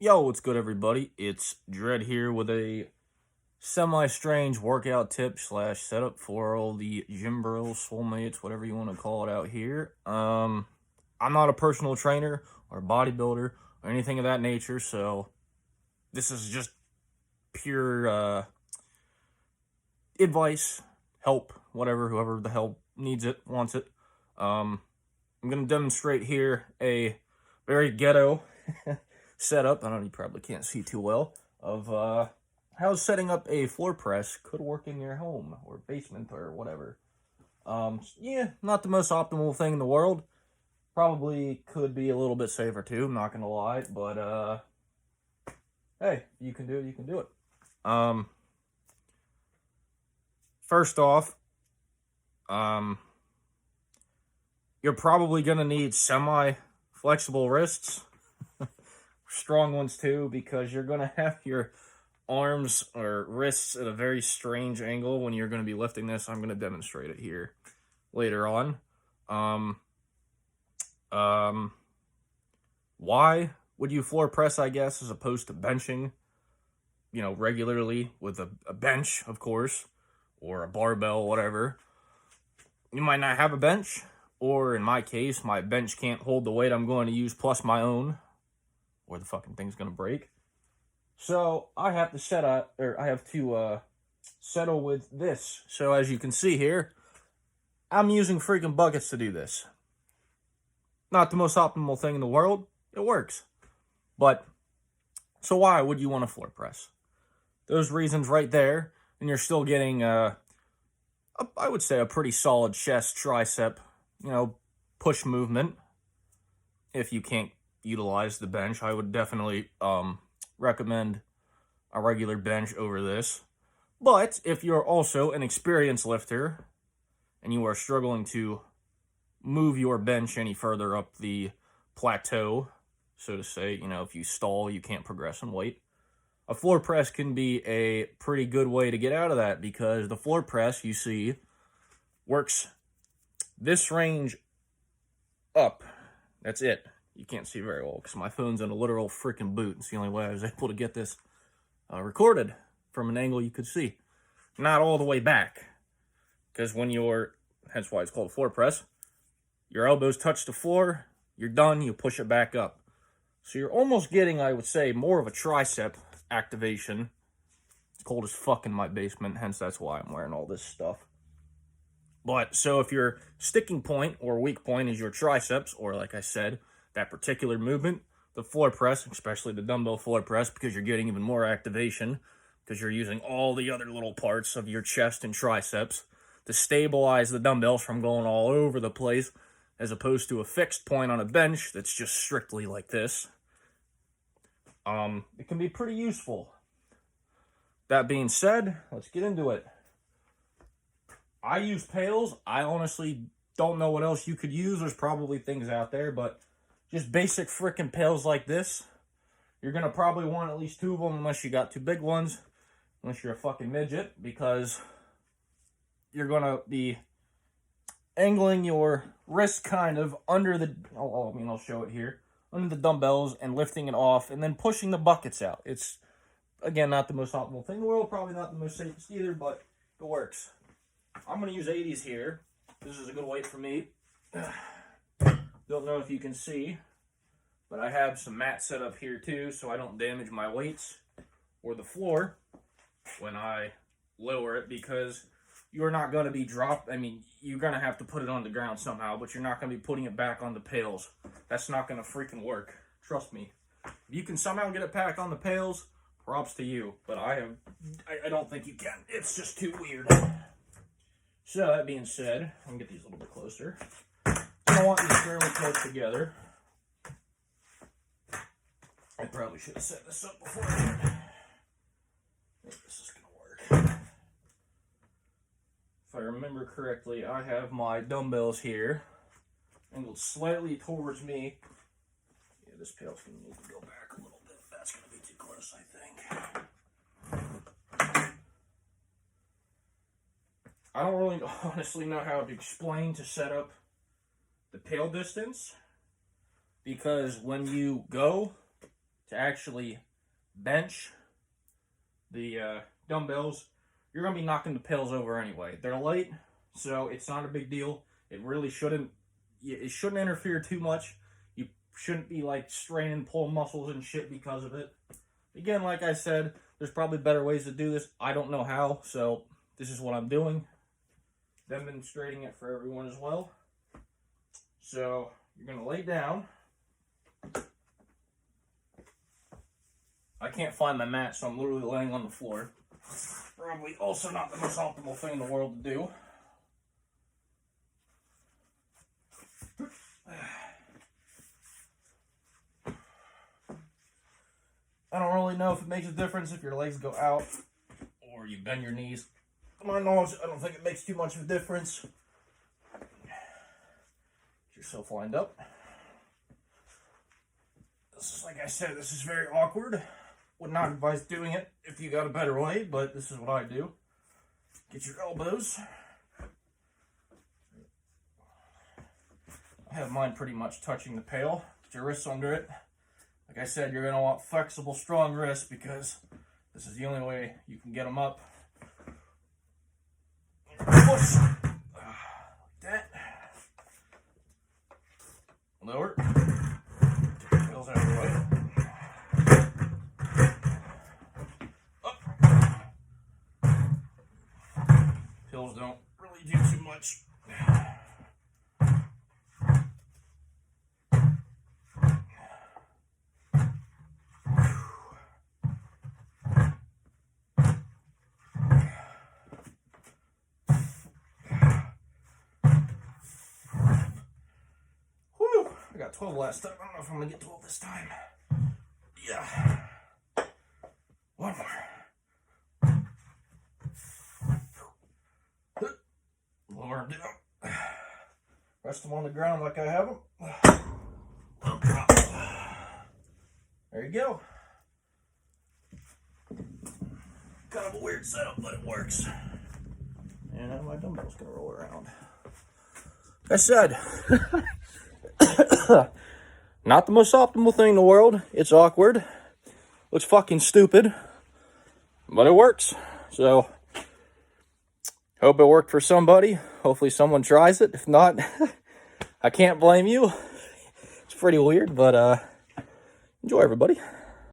Yo, what's good, everybody? It's Dread here with a semi-strange workout tip slash setup for all the gym bros, soulmates, whatever you want to call it out here. I'm not a personal trainer or bodybuilder or anything of that nature, so this is just pure advice, help, whatever, whoever the hell needs it, wants it. I'm gonna demonstrate here a very ghetto setup. I know you probably can't see too well of how setting up a floor press could work in your home or basement or whatever. Yeah, not the most optimal thing in the world. Probably could be a little bit safer too, I'm not gonna lie, but hey, you can do it, you can do it. First off, you're probably gonna need semi-flexible wrists. Strong ones too, because you're gonna have your arms or wrists at a very strange angle when you're going to be lifting this. I'm going to demonstrate it here later on. Why would you floor press, I guess, as opposed to benching, regularly with a bench, of course, or a barbell, whatever? You might not have a bench, or in my case, my bench can't hold the weight I'm going to use plus my own, or the fucking thing's going to break. So I have to settle with this. So as you can see here, I'm using freaking buckets to do this. Not the most optimal thing in the world. It works. But, so why would you want to floor press? Those reasons right there, and you're still getting, I would say a pretty solid chest, tricep, push movement. If you can't utilize the bench, I would definitely, recommend a regular bench over this. But if you're also an experienced lifter and you are struggling to move your bench any further up the plateau, so to say, if you stall, you can't progress in weight, a floor press can be a pretty good way to get out of that, because the floor press, you see, works this range up. That's it. You can't see very well because my phone's in a literal freaking boot. It's the only way I was able to get this recorded from an angle you could see. Not all the way back, because when hence why it's called floor press, your elbows touch the floor, you're done, you push it back up. So you're almost getting, I would say, more of a tricep activation. It's cold as fuck in my basement, hence that's why I'm wearing all this stuff. But, so if your sticking point or weak point is your triceps, or like I said, that particular movement, the floor press, especially the dumbbell floor press, because you're getting even more activation, because you're using all the other little parts of your chest and triceps to stabilize the dumbbells from going all over the place, as opposed to a fixed point on a bench that's just strictly like this. It can be pretty useful. That being said, let's get into it. I use pails. I honestly don't know what else you could use. There's probably things out there, but just basic freaking pails like this. You're going to probably want at least two of them, unless you got two big ones. Unless you're a fucking midget, because you're going to be angling your wrist kind of under the, I'll show it here, under the dumbbells and lifting it off and then pushing the buckets out. It's, again, not the most optimal thing in the world, probably not the most safest either, but it works. I'm going to use 80s here. This is a good weight for me. Don't know if you can see, but I have some mats set up here too, so I don't damage my weights or the floor when I lower it, because you're not going to be you're going to have to put it on the ground somehow, but you're not going to be putting it back on the pails. That's not going to freaking work. Trust me. If you can somehow get it back on the pails, props to you, but I don't think you can. It's just too weird. So, that being said, I'm going to get these a little bit closer. I want these fairly close together. I probably should have set this up before. Maybe this is going to work. If I remember correctly, I have my dumbbells here, angled slightly towards me. Yeah, this pail's going to need to go back a little bit. That's going to be too close, I think. I don't really honestly know how to explain to set up the pail distance, because when you go to actually bench the dumbbells, you're going to be knocking the pills over anyway. They're light, so it's not a big deal. It really shouldn't interfere too much. You shouldn't be like straining, pulling muscles and shit because of it. Again, like I said, there's probably better ways to do this. I don't know how, so this is what I'm doing. Demonstrating it for everyone as well. So you're going to lay down. I can't find my mat, so I'm literally laying on the floor. Probably also not the most optimal thing in the world to do. I don't really know if it makes a difference if your legs go out or you bend your knees. To my knowledge, I don't think it makes too much of a difference. Get yourself lined up. This is, like I said, this is very awkward. Would not advise doing it if you got a better way, but this is what I do. Get your elbows. I have mine pretty much touching the pail. Get your wrists under it. Like I said, you're going to want flexible, strong wrists because this is the only way you can get them up. Push. Like that. Lower. Take the pills out of the way. Up. Pills don't really do too much. I got 12 last time. I don't know if I'm going to get 12 this time. Yeah. One more. Lower them down. Rest them on the ground like I have them. There you go. Kind of a weird setup, but it works. And now my dumbbell's going to roll around. Like I said, not the most optimal thing in the world. It's awkward. Looks fucking stupid. But it works. So, hope it worked for somebody. Hopefully someone tries it. If not, I can't blame you. It's pretty weird, but enjoy, everybody.